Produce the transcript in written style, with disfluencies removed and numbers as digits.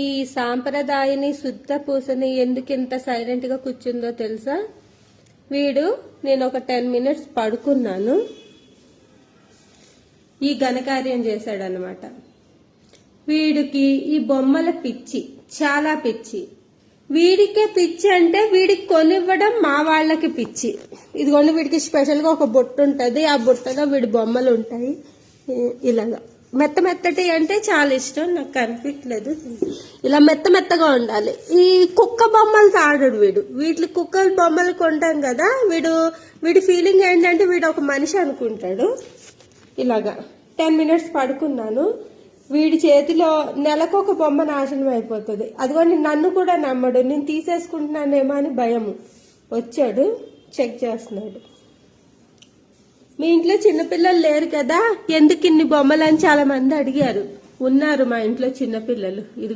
ఈ సాంప్రదాయని శుద్ధ పూసని ఎందుకు ఇంత సైలెంట్ గా కూర్చుందో తెలుసా? నేను ఒక 10 minutes పడుకున్నాను, ఈ ఘనకార్యం చేశాడనమాట. వీడికి ఈ బొమ్మల పిచ్చి, చాలా పిచ్చి. వీడికే పిచ్చి అంటే వీడికి కొనివ్వడం మా వాళ్ళకి పిచ్చి. ఇదిగోండి, వీడికి స్పెషల్ గా ఒక బుట్ట ఉంటది, ఆ బుట్టలో వీడి బొమ్మలు ఉంటాయి. ఇలాగా మెత్త మెత్తటి అంటే చాలా ఇష్టం, నాకు కనిపించలేదు. ఇలా మెత్త మెత్తగా ఉండాలి. ఈ కుక్క బొమ్మలు ఆడడు వీటి కుక్క బొమ్మలు కొంటాం కదా, వీడి ఫీలింగ్ ఏంటంటే వీడు ఒక మనిషి అనుకుంటాడు. ఇలాగా 10 minutes పడుకున్నాను. వీడి చేతిలో నెలకు ఒక బొమ్మ నాశనం అయిపోతుంది. అదిగోండి, నన్ను కూడా నమ్మడు, నేను తీసేసుకుంటున్నానేమో అని భయము. వచ్చాడు, చెక్ చేస్తున్నాడు. మీ ఇంట్లో చిన్నపిల్లలు లేరు కదా, ఎందుకు ఇన్ని బొమ్మలు అని చాలా మంది అడిగారు. ఉన్నారు మా ఇంట్లో చిన్నపిల్లలు.